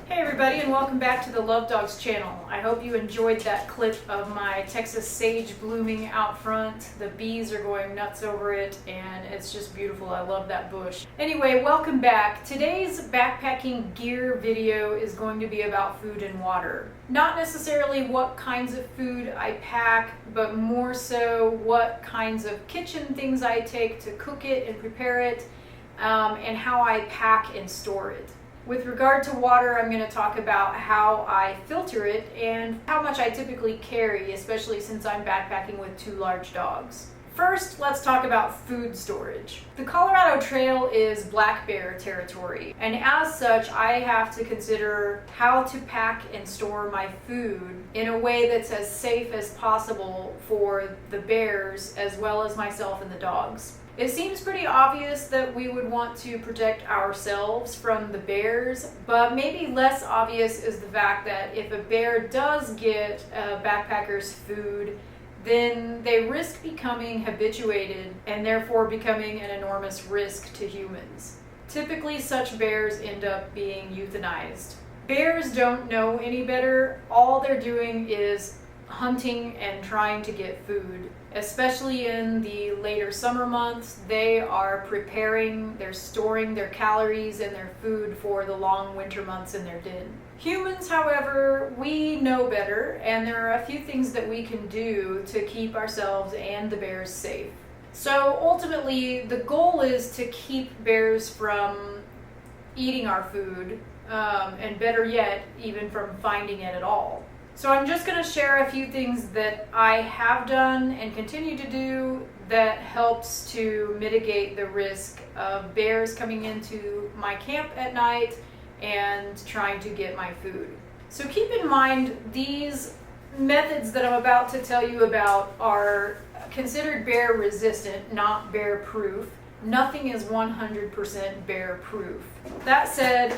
Hey everybody, and welcome back to the Love Dogs channel. I hope you enjoyed that clip of my Texas sage blooming out front. The bees are going nuts over it and it's just beautiful. I love that bush. Anyway, welcome back. Today's backpacking gear video is going to be about food and water. Not necessarily what kinds of food I pack, but more so what kinds of kitchen things I take to cook it and prepare it, and how I pack and store it. With regard to water, I'm going to talk about how I filter it and how much I typically carry, especially since I'm backpacking with two large dogs. First, let's talk about food storage. The Colorado Trail is black bear territory, and as such, I have to consider how to pack and store my food in a way that's as safe as possible for the bears as well as myself and the dogs. It seems pretty obvious that we would want to protect ourselves from the bears, but maybe less obvious is the fact that if a bear does get a backpacker's food, then they risk becoming habituated and therefore becoming an enormous risk to humans. Typically, such bears end up being euthanized. Bears don't know any better. All they're doing is hunting and trying to get food. Especially in the later summer months, they are preparing, they're storing their calories and their food for the long winter months in their den. Humans, however, we know better, and there are a few things that we can do to keep ourselves and the bears safe. So ultimately, the goal is to keep bears from eating our food, and better yet, even from finding it at all. So I'm just going to share a few things that I have done and continue to do that helps to mitigate the risk of bears coming into my camp at night and trying to get my food. So keep in mind, these methods that I'm about to tell you about are considered bear resistant, not bear proof. Nothing is 100% bear proof. That said,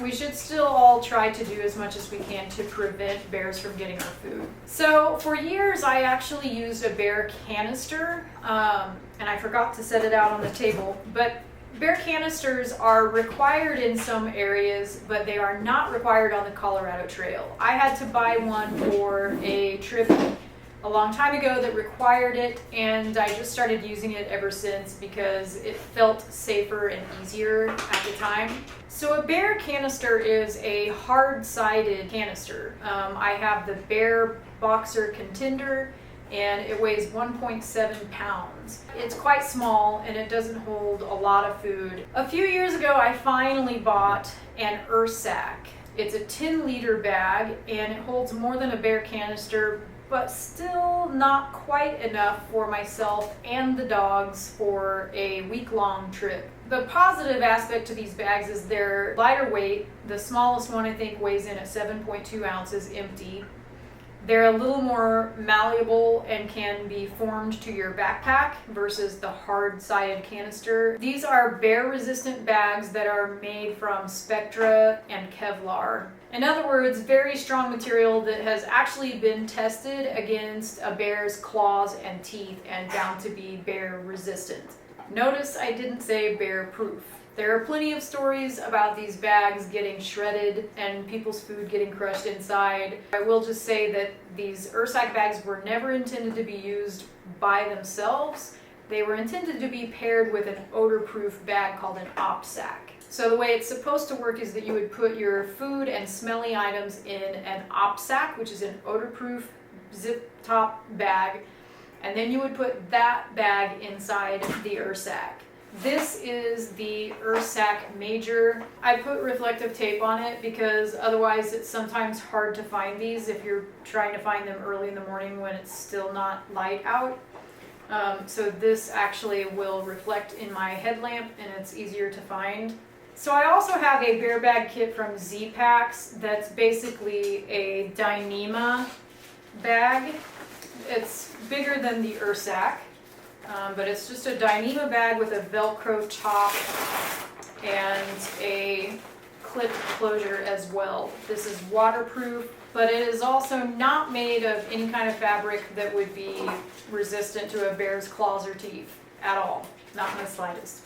we should still all try to do as much as we can to prevent bears from getting our food. So for years, I actually used a bear canister, and I forgot to set it out on the table, but bear canisters are required in some areas, but they are not required on the Colorado Trail. I had to buy one for a trip a long time ago that required it, and I just started using it ever since because it felt safer and easier at the time. So a bear canister is a hard-sided canister. I have the Bear Boxer Contender, and it weighs 1.7 pounds. It's quite small and it doesn't hold a lot of food. A few years ago, I finally bought an Zpacks. It's a 10-liter bag and it holds more than a bear canister, but still not quite enough for myself and the dogs for a week-long trip. The positive aspect to these bags is they're lighter weight. The smallest one I think weighs in at 7.2 ounces empty. They're a little more malleable and can be formed to your backpack versus the hard-sided canister. These are bear-resistant bags that are made from Spectra and Kevlar. In other words, very strong material that has actually been tested against a bear's claws and teeth and found to be bear-resistant. Notice I didn't say bear-proof. There are plenty of stories about these bags getting shredded and people's food getting crushed inside. I will just say that these Zpacks bags were never intended to be used by themselves. They were intended to be paired with an odor-proof bag called an OP-sack. So the way it's supposed to work is that you would put your food and smelly items in an OP-sack, which is an odor-proof zip-top bag, and then you would put that bag inside the Zpacks. This is the Zpacks Major. I put reflective tape on it because otherwise it's sometimes hard to find these if you're trying to find them early in the morning when it's still not light out. So this actually will reflect in my headlamp and it's easier to find. So I also have a bear bag kit from Zpacks that's basically a Dyneema bag. It's bigger than the Zpacks. But it's just a Dyneema bag with a Velcro top and a clip closure as well. This is waterproof, but it is also not made of any kind of fabric that would be resistant to a bear's claws or teeth at all. not in the slightest.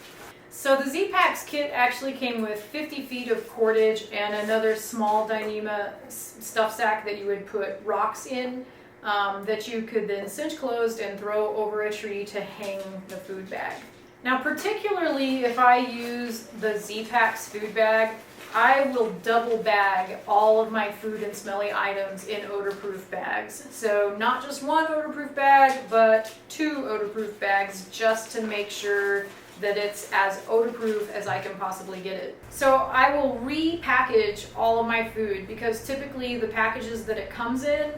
So the Zpacks kit actually came with 50 feet of cordage and another small Dyneema stuff sack that you would put rocks in, that you could then cinch closed and throw over a tree to hang the food bag. Now, particularly if I use the Zpacks food bag, I will double bag all of my food and smelly items in odor-proof bags. So not just one odor-proof bag, but 2 odor-proof bags, just to make sure that it's as odor-proof as I can possibly get it. So I will repackage all of my food, because typically the packages that it comes in,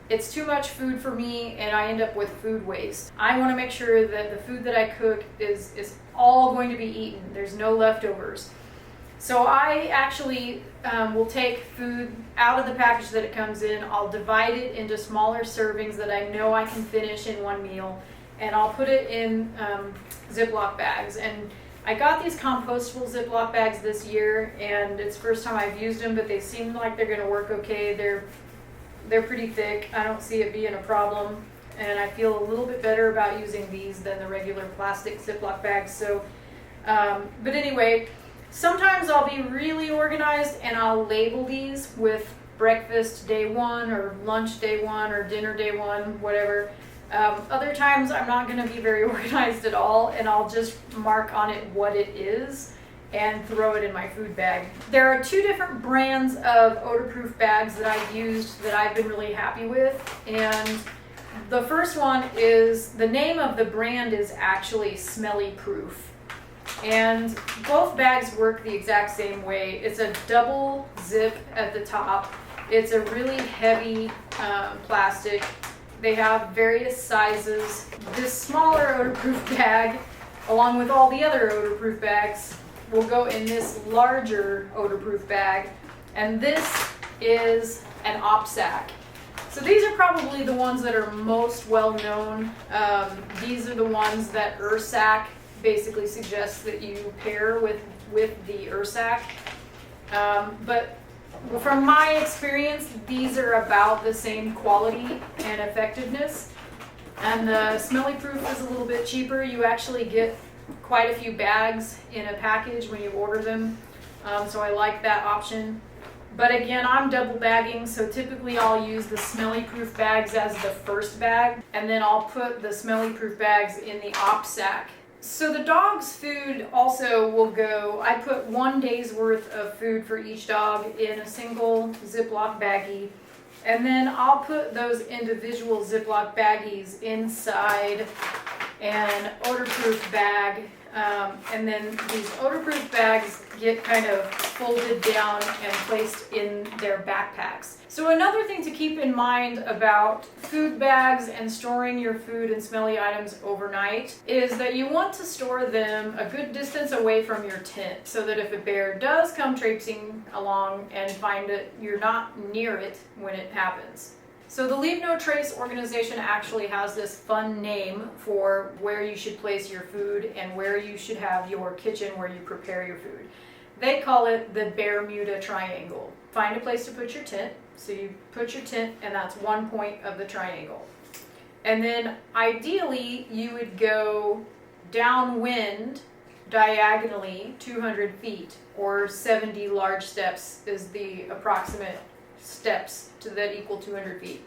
it's too much food for me and I end up with food waste. I want to make sure that the food that I cook is all going to be eaten. There's no leftovers. So I actually will take food out of the package that it comes in. I'll divide it into smaller servings that I know I can finish in one meal, and I'll put it in Ziploc bags. And I got these compostable Ziploc bags this year, and it's the first time I've used them, but they seem like they're going to work okay. They're pretty thick. I don't see it being a problem, and I feel a little bit better about using these than the regular plastic Ziploc bags. So, but anyway, sometimes I'll be really organized and I'll label these with breakfast day 1 or lunch day 1 or dinner day 1, whatever. Other times I'm not going to be very organized at all, and I'll just mark on it what it is and throw it in my food bag. There are 2 different brands of odor-proof bags that I've used that I've been really happy with, and the first one is, the name of the brand is actually Smelly Proof, and both bags work the exact same way. It's a double zip at the top. It's a really heavy plastic. They have various sizes. This smaller odor-proof bag, along with all the other odor-proof bags, will go in this larger odor-proof bag, and this is an op sack. So these are probably the ones that are most well known. These are the ones that Zpacks basically suggests that you pair with the Zpacks. But from my experience, these are about the same quality and effectiveness. And the Smelly Proof is a little bit cheaper. You actually get quite a few bags in a package when you order them, so I like that option. But again, I'm double bagging, so typically I'll use the Smelly Proof bags as the first bag, and then I'll put the Smelly Proof bags in the op sack. So the dog's food also will go, I put 1 day's worth of food for each dog in a single Ziploc baggie, and then I'll put those individual Ziploc baggies inside an odor-proof bag, and then these odor-proof bags get kind of folded down and placed in their backpacks. So another thing to keep in mind about food bags and storing your food and smelly items overnight is that you want to store them a good distance away from your tent, so that if a bear does come traipsing along and find it, you're not near it when it happens. So the Leave No Trace organization actually has this fun name for where you should place your food and where you should have your kitchen where you prepare your food. They call it the Bermuda Triangle. Find a place to put your tent. So you put your tent, and that's one point of the triangle. And then ideally you would go downwind diagonally 200 feet, or 70 large steps is the approximate steps to that equal 200 feet.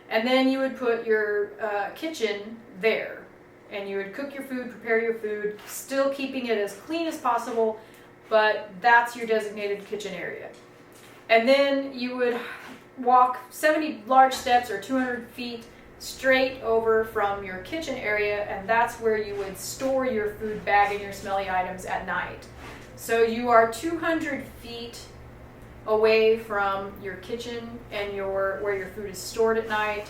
And then you would put your kitchen there, and you would cook your food, prepare your food, still keeping it as clean as possible, but that's your designated kitchen area. And then you would walk 70 large steps or 200 feet straight over from your kitchen area, and that's where you would store your food bag and your smelly items at night. So you are 200 feet away from your kitchen and where your food is stored at night.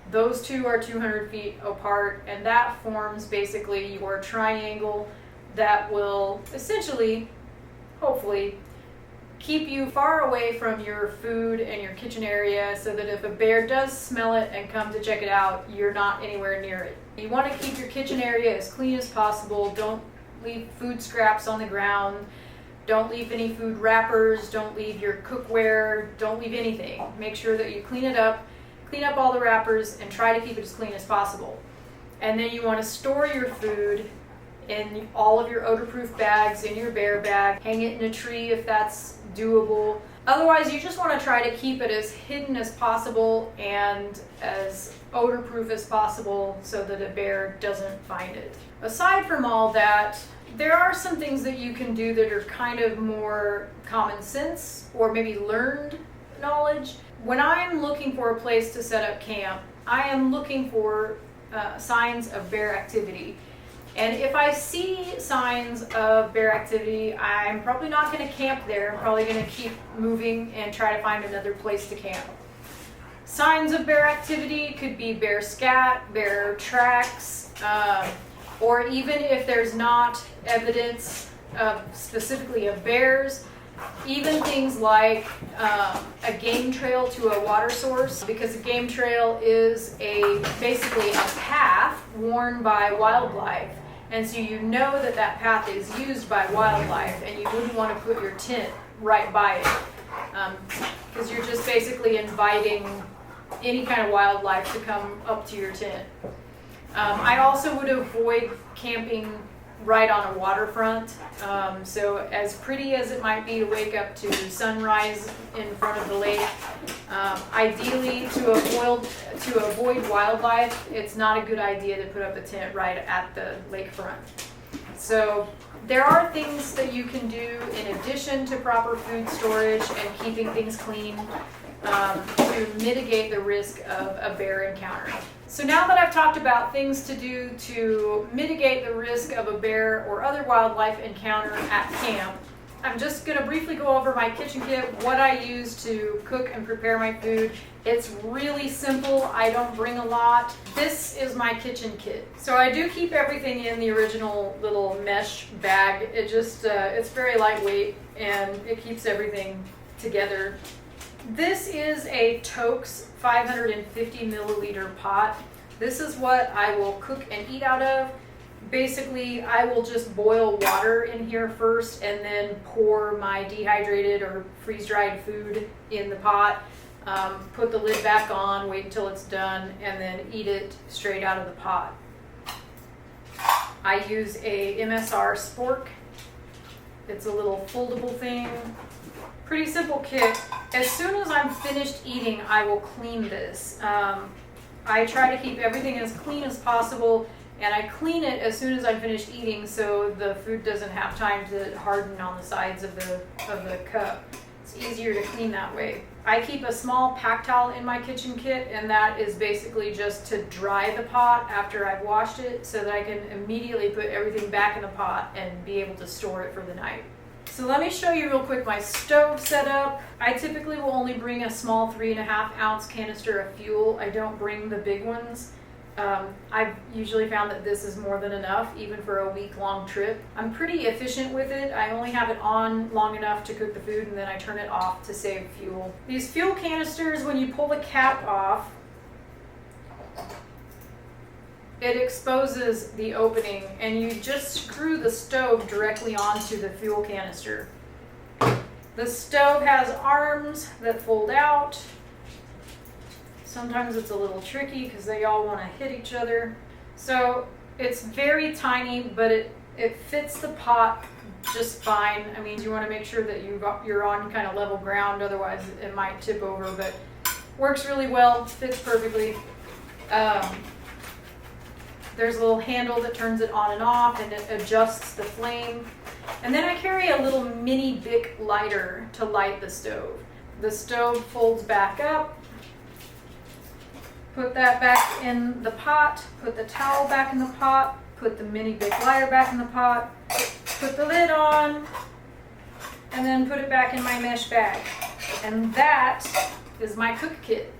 Those two are 200 feet apart, and that forms basically your triangle that will essentially, hopefully, keep you far away from your food and your kitchen area, so that if a bear does smell it and come to check it out, you're not anywhere near it. You want to keep your kitchen area as clean as possible. Don't leave food scraps on the ground. Don't leave any food wrappers. Don't leave your cookware. Don't leave anything. Make sure that you clean it up, clean up all the wrappers, and try to keep it as clean as possible. And then you want to store your food in all of your odor-proof bags, in your bear bag. Hang it in a tree if that's doable. Otherwise, you just want to try to keep it as hidden as possible and as odor-proof as possible so that a bear doesn't find it. Aside from all that, there are some things that you can do that are kind of more common sense or maybe learned knowledge. When I'm looking for a place to set up camp, I am looking for signs of bear activity. And if I see signs of bear activity, I'm probably not going to camp there. I'm probably going to keep moving and try to find another place to camp. Signs of bear activity could be bear scat, bear tracks, or even if there's not evidence of specifically of bears, even things like a game trail to a water source, because a game trail is basically a path worn by wildlife. And so you know that that path is used by wildlife, and you wouldn't want to put your tent right by it, because you're just basically inviting any kind of wildlife to come up to your tent. I also would avoid camping right on a waterfront. So as pretty as it might be to wake up to sunrise in front of the lake, ideally to avoid wildlife, it's not a good idea to put up a tent right at the lakefront. So there are things that you can do in addition to proper food storage and keeping things clean to mitigate the risk of a bear encounter. So now that I've talked about things to do to mitigate the risk of a bear or other wildlife encounter at camp, I'm just going to briefly go over my kitchen kit, what I use to cook and prepare my food. It's really simple. I don't bring a lot. This is my kitchen kit. So I do keep everything in the original little mesh bag. It just, it's very lightweight and it keeps everything together. This is a Toaks 550 milliliter pot. This is what I will cook and eat out of. Basically, I will just boil water in here first and then pour my dehydrated or freeze-dried food in the pot. Put the lid back on, wait until it's done, and then eat it straight out of the pot. I use a MSR spork. It's a little foldable thing. Pretty simple kit. As soon as I'm finished eating, I will clean this. I try to keep everything as clean as possible, and I clean it as soon as I'm finished eating so the food doesn't have time to harden on the sides of the cup. It's easier to clean that way. I keep a small pack towel in my kitchen kit, and that is basically just to dry the pot after I've washed it so that I can immediately put everything back in the pot and be able to store it for the night. So let me show you real quick my stove setup. I typically will only bring a small 3.5 ounce canister of fuel. I don't bring the big ones. I've usually found that this is more than enough, even for a week-long trip. I'm pretty efficient with it. I only have it on long enough to cook the food, and then I turn it off to save fuel. These fuel canisters, when you pull the cap off, it exposes the opening, and you just screw the stove directly onto the fuel canister. The stove has arms that fold out. Sometimes it's a little tricky because they all want to hit each other. So it's very tiny, but it fits the pot just fine. I mean, you want to make sure that you're on kind of level ground, otherwise it might tip over, but works really well, fits perfectly. There's a little handle that turns it on and off, and it adjusts the flame. And then I carry a little mini Bic lighter to light the stove. The stove folds back up. Put that back in the pot, put the towel back in the pot, put the mini Bic lighter back in the pot, put the lid on, and then put it back in my mesh bag. And that is my cook kit.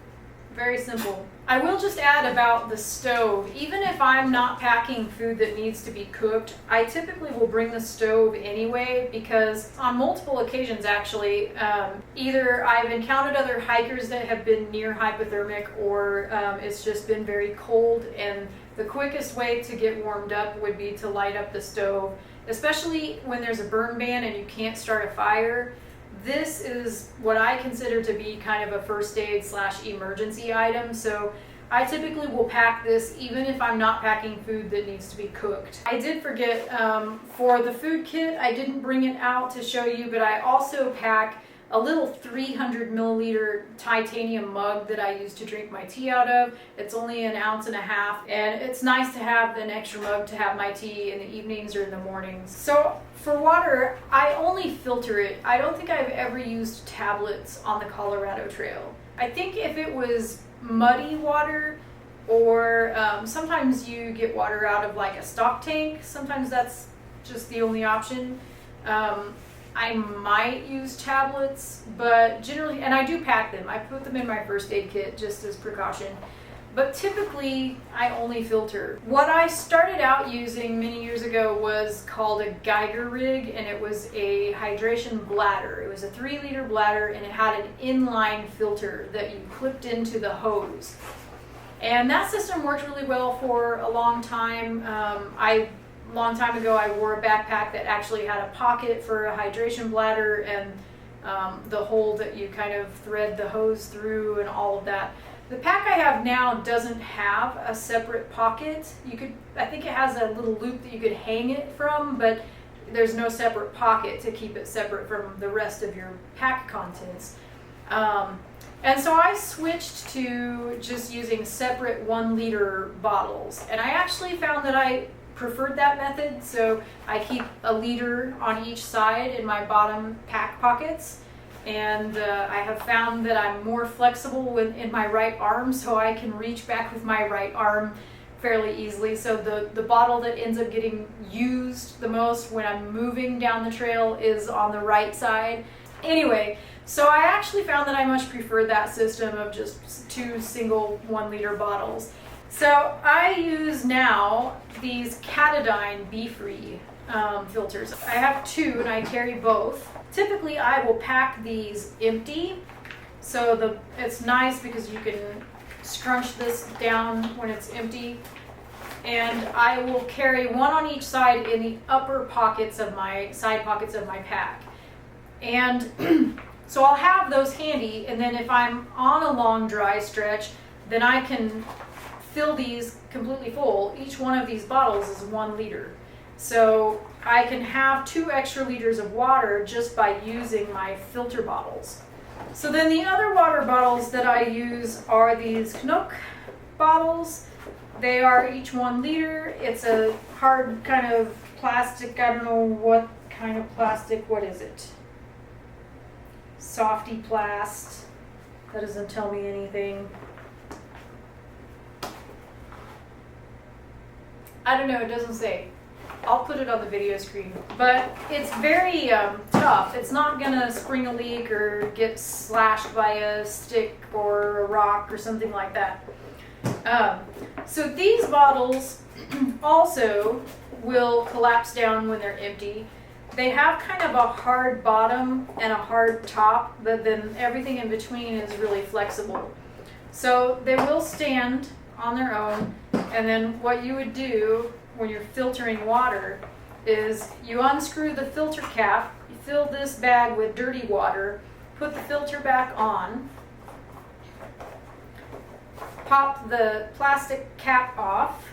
Very simple. I will just add about the stove. Even if I'm not packing food that needs to be cooked, I typically will bring the stove anyway, because on multiple occasions actually, either I've encountered other hikers that have been near hypothermic, or it's just been very cold, and the quickest way to get warmed up would be to light up the stove, especially when there's a burn ban and you can't start a fire. This is what I consider to be kind of a first aid / emergency item. So I typically will pack this even if I'm not packing food that needs to be cooked. I did forget, for the food kit, I didn't bring it out to show you, but I also pack a little 300 milliliter titanium mug that I use to drink my tea out of. It's only 1.5 ounces, and it's nice to have an extra mug to have my tea in the evenings or in the mornings. So for water, I only filter it. I don't think I've ever used tablets on the Colorado Trail. I think if it was muddy water, or sometimes you get water out of like a stock tank, sometimes that's just the only option. I might use tablets, but generally, and I do pack them. I put them in my first aid kit just as precaution. But typically, I only filter. What I started out using many years ago was called a Geigerrig, and it was a hydration bladder. It was a 3-liter bladder, and it had an inline filter that you clipped into the hose. And that system worked really well for a long time. Long time ago, I wore a backpack that actually had a pocket for a hydration bladder, and the hole that you kind of thread the hose through and all of that. The pack I have now doesn't have a separate pocket. I think it has a little loop that you could hang it from, but there's no separate pocket to keep it separate from the rest of your pack contents. And so I switched to just using separate 1-liter bottles, and I actually found that I preferred that method. So I keep a liter on each side in my bottom pack pockets, and I have found that I'm more flexible in my right arm, so I can reach back with my right arm fairly easily. So the bottle that ends up getting used the most when I'm moving down the trail is on the right side. Anyway, so I actually found that I much prefer that system of just 2 single 1-liter bottles. So I use now these Katadyn BeFree filters. I have 2 and I carry both. Typically I will pack these empty, so it's nice because you can scrunch this down when it's empty. And I will carry 1 on each side in the upper pockets of my side pockets of my pack. And so I'll have those handy, and then if I'm on a long dry stretch, then I can fill these completely full. Each one of these bottles is 1 liter. So I can have 2 extra liters of water just by using my filter bottles. So then the other water bottles that I use are these Canuck bottles. They are each 1 liter. It's a hard kind of plastic. I don't know what kind of plastic. What is it? Softy plast. That doesn't tell me anything. I don't know, it doesn't say. I'll put it on the video screen. But it's very tough. It's not gonna spring a leak or get slashed by a stick or a rock or something like that. So these bottles also will collapse down when they're empty. They have kind of a hard bottom and a hard top, but then everything in between is really flexible. So they will stand on their own, and then what you would do when you're filtering water is you unscrew the filter cap, you fill this bag with dirty water, put the filter back on, pop the plastic cap off,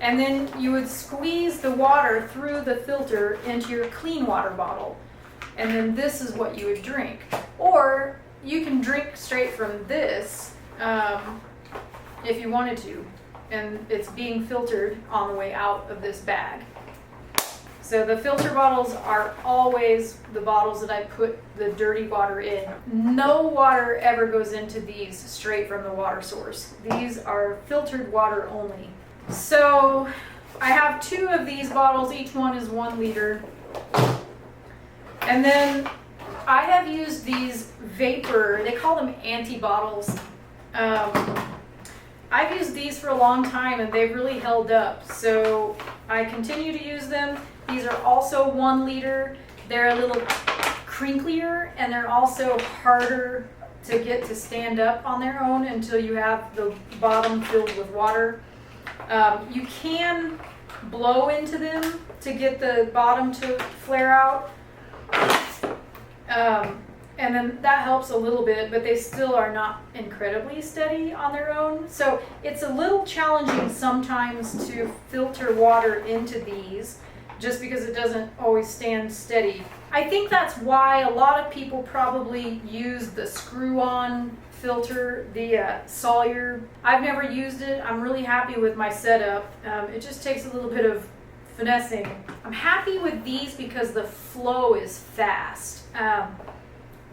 and then you would squeeze the water through the filter into your clean water bottle. And then this is what you would drink. Or you can drink straight from this if you wanted to. And it's being filtered on the way out of this bag. So the filter bottles are always the bottles that I put the dirty water in. No water ever goes into these straight from the water source. These are filtered water only. So I have 2 of these bottles, each one is 1 liter. And then I have used these vapor, they call them anti-bottles. I've used these for a long time and they've really held up. So I continue to use them. These are also 1 liter. They're a little crinklier and they're also harder to get to stand up on their own until you have the bottom filled with water. You can blow into them to get the bottom to flare out. And then that helps a little bit, but they still are not incredibly steady on their own. So it's a little challenging sometimes to filter water into these just because it doesn't always stand steady. I think that's why a lot of people probably use the screw-on filter, the Sawyer. I've never used it. I'm really happy with my setup. It just takes a little bit of finessing. I'm happy with these because the flow is fast.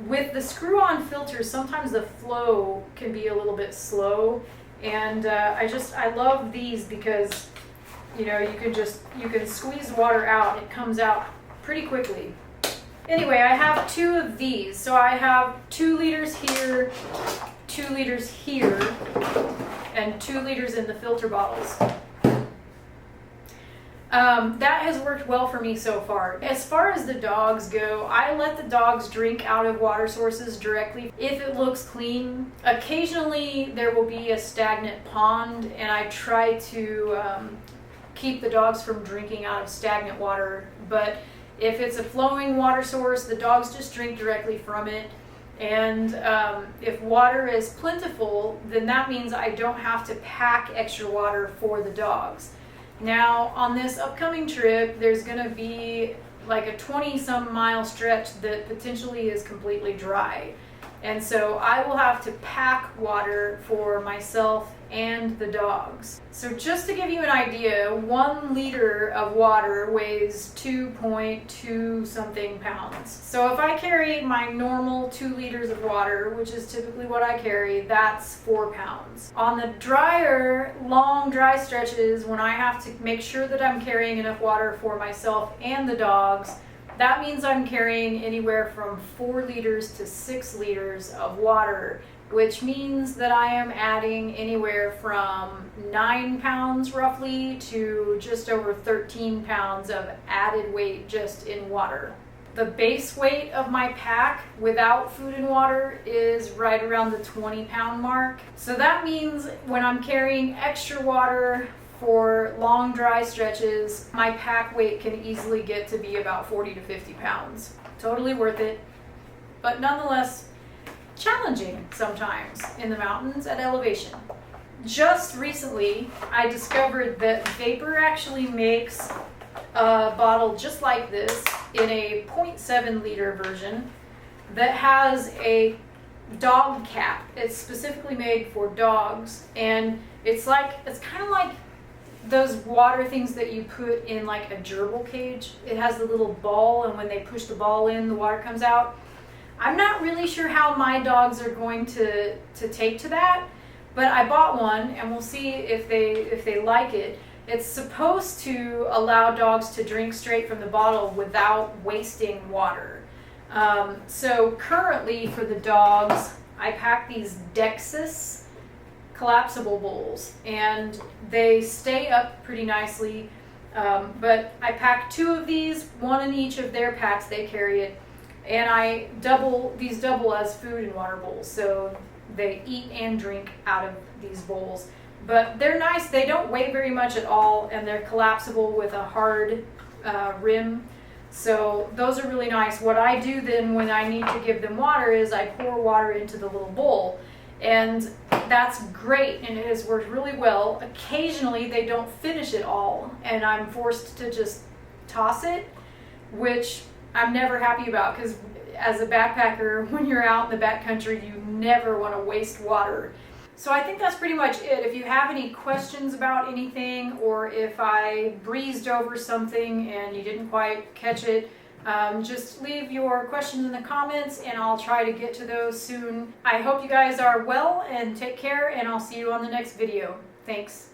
With the screw-on filters, sometimes the flow can be a little bit slow, and I love these because you know you can squeeze water out and it comes out pretty quickly. Anyway, I have 2 of these, so I have 2 liters here, 2 liters here, and 2 liters in the filter bottles. That has worked well for me so far. As far as the dogs go, I let the dogs drink out of water sources directly if it looks clean. Occasionally there will be a stagnant pond, and I try to keep the dogs from drinking out of stagnant water, but if it's a flowing water source, the dogs just drink directly from it. And if water is plentiful, then that means I don't have to pack extra water for the dogs. Now, on this upcoming trip, there's going to be like a 20-some mile stretch that potentially is completely dry. And so I will have to pack water for myself and the dogs. So just to give you an idea, 1 liter of water weighs 2.2 something pounds. So if I carry my normal 2 liters of water, which is typically what I carry, that's 4 pounds. On the drier, long dry stretches, when I have to make sure that I'm carrying enough water for myself and the dogs, that means I'm carrying anywhere from 4 liters to 6 liters of water, which means that I am adding anywhere from 9 pounds roughly to just over 13 pounds of added weight just in water. The base weight of my pack without food and water is right around the 20-pound mark. So that means when I'm carrying extra water for long dry stretches, my pack weight can easily get to be about 40 to 50 pounds. Totally worth it, but nonetheless challenging sometimes in the mountains at elevation. Just recently, I discovered that Vapor actually makes a bottle just like this in a 0.7 liter version that has a dog cap. It's specifically made for dogs, and it's kind of like those water things that you put in like a gerbil cage. It has the little ball, and when they push the ball in, the water comes out. I'm not really sure how my dogs are going to take to that, but I bought one, and we'll see if they like it. It's supposed to allow dogs to drink straight from the bottle without wasting water. So currently for the dogs, I pack these Dexas collapsible bowls, and they stay up pretty nicely. But I pack 2 of these, 1 in each of their packs. They carry it. And these double as food and water bowls, so they eat and drink out of these bowls. But they're nice. They don't weigh very much at all, and they're collapsible with a hard rim. So those are really nice. What I do then when I need to give them water is I pour water into the little bowl, and that's great, and it has worked really well. Occasionally they don't finish it all, and I'm forced to just toss it, which I'm never happy about, because as a backpacker, when you're out in the backcountry, you never want to waste water. So I think that's pretty much it. If you have any questions about anything, or if I breezed over something and you didn't quite catch it, just leave your questions in the comments and I'll try to get to those soon. I hope you guys are well and take care, and I'll see you on the next video. Thanks.